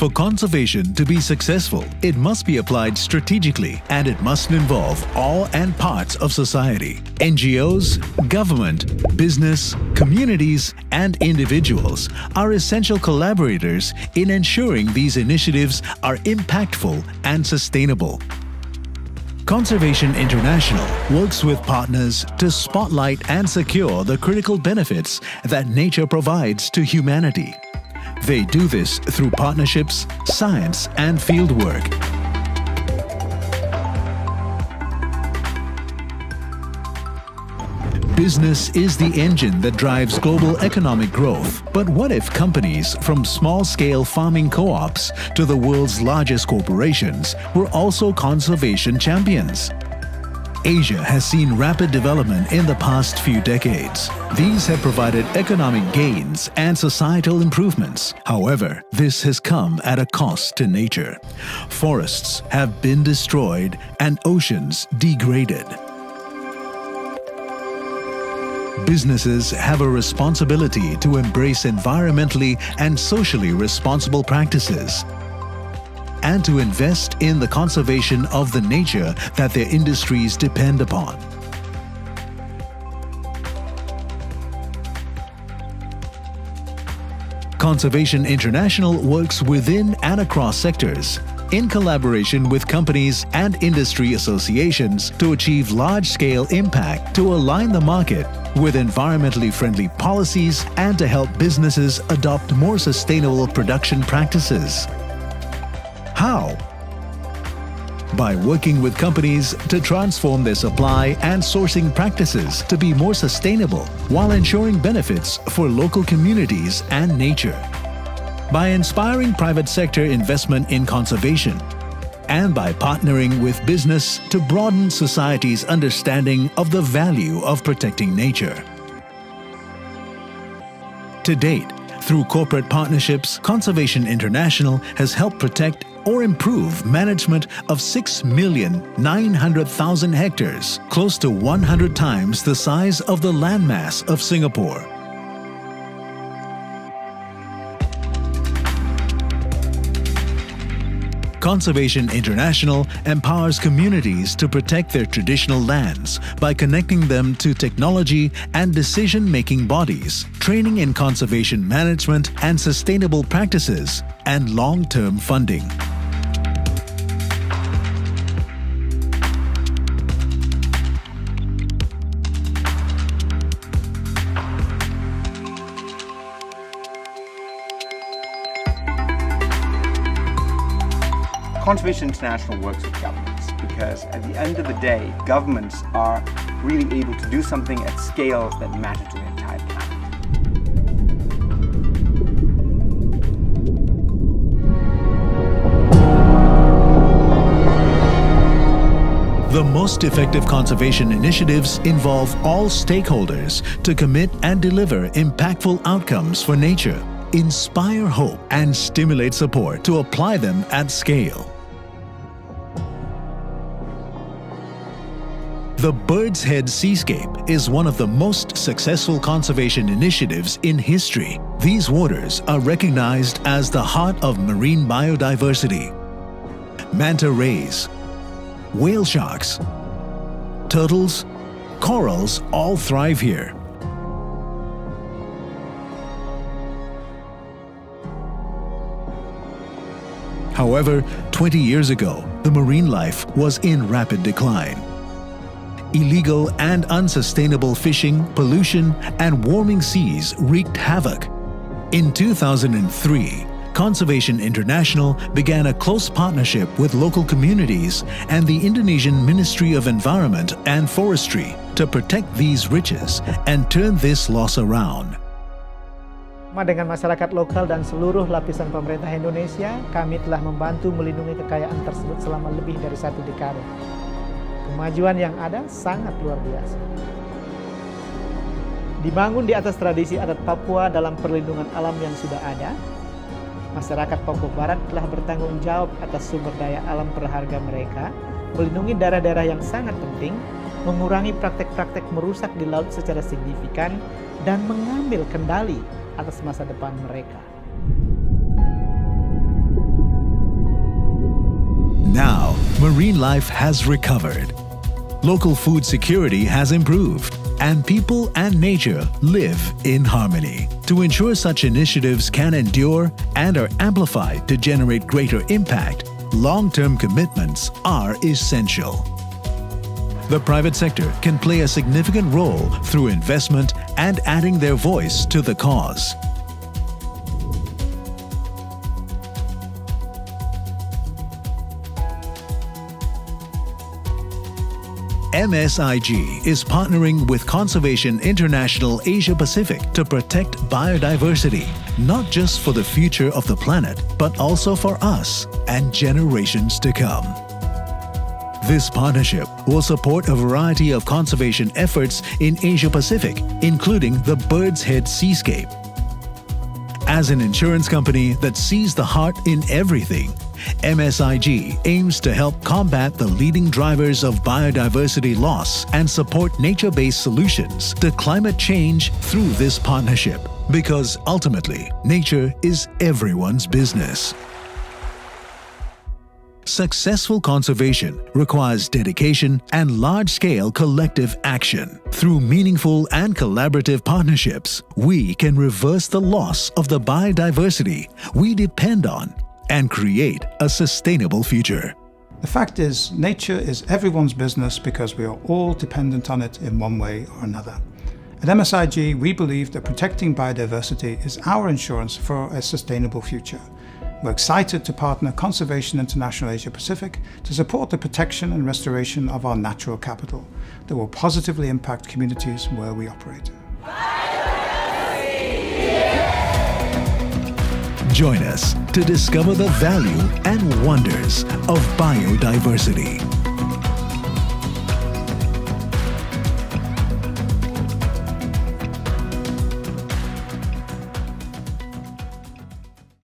For conservation to be successful, it must be applied strategically and it must involve all and parts of society. NGOs, government, business, communities, and individuals are essential collaborators in ensuring these initiatives are impactful and sustainable. Conservation International works with partners to spotlight and secure the critical benefits that nature provides to humanity. They do this through partnerships, science, and fieldwork. Business is the engine that drives global economic growth. But what if companies from small-scale farming co-ops to the world's largest corporations were also conservation champions? Asia has seen rapid development in the past few decades. These have provided economic gains and societal improvements. However, this has come at a cost to nature. Forests have been destroyed and oceans degraded. Businesses have a responsibility to embrace environmentally and socially responsible practices and to invest in the conservation of the nature that their industries depend upon. Conservation International works within and across sectors, in collaboration with companies and industry associations to achieve large-scale impact to align the market with environmentally friendly policies and to help businesses adopt more sustainable production practices. How? By working with companies to transform their supply and sourcing practices to be more sustainable while ensuring benefits for local communities and nature. By inspiring private sector investment in conservation and by partnering with business to broaden society's understanding of the value of protecting nature. To date, through corporate partnerships, Conservation International has helped protect or improve management of 6,900,000 hectares, close to 100 times the size of the landmass of Singapore. Conservation International empowers communities to protect their traditional lands by connecting them to technology and decision-making bodies, training in conservation management and sustainable practices, and long-term funding. Conservation International works with governments because at the end of the day, governments are really able to do something at scales that matter to the entire planet. The most effective conservation initiatives involve all stakeholders to commit and deliver impactful outcomes for nature, inspire hope, and stimulate support to apply them at scale. The Bird's Head Seascape is one of the most successful conservation initiatives in history. These waters are recognized as the heart of marine biodiversity. Manta rays, whale sharks, turtles, corals all thrive here. However, 20 years ago, the marine life was in rapid decline. Illegal and unsustainable fishing, pollution, and warming seas wreaked havoc. In 2003, Conservation International began a close partnership with local communities and the Indonesian Ministry of Environment and Forestry to protect these riches and turn this loss around. Dengan masyarakat lokal dan seluruh lapisan pemerintah Indonesia, kami telah membantu melindungi kekayaan tersebut selama lebih dari 1 dekade. Kemajuan yang ada sangat luar biasa. Dibangun di atas tradisi adat Papua dalam perlindungan alam yang sudah ada, masyarakat Papua Barat telah bertanggung jawab atas sumber daya alam berharga mereka, melindungi daerah-daerah yang sangat penting, mengurangi praktek-praktek merusak di laut secara signifikan, dan mengambil kendali atas masa depan mereka. Now, marine life has recovered. Local food security has improved, and people and nature live in harmony. To ensure such initiatives can endure and are amplified to generate greater impact, long-term commitments are essential. The private sector can play a significant role through investment and adding their voice to the cause. MSIG is partnering with Conservation International Asia Pacific to protect biodiversity, not just for the future of the planet, but also for us and generations to come. This partnership will support a variety of conservation efforts in Asia Pacific, including the Bird's Head Seascape. As an insurance company that sees the heart in everything, MSIG aims to help combat the leading drivers of biodiversity loss and support nature-based solutions to climate change through this partnership, because ultimately, nature is everyone's business. Successful conservation requires dedication and large-scale collective action. Through meaningful and collaborative partnerships, we can reverse the loss of the biodiversity we depend on and create a sustainable future. The fact is, nature is everyone's business because we are all dependent on it in one way or another. At MSIG, we believe that protecting biodiversity is our insurance for a sustainable future. We're excited to partner Conservation International Asia Pacific to support the protection and restoration of our natural capital that will positively impact communities where we operate. Join us to discover the value and wonders of biodiversity.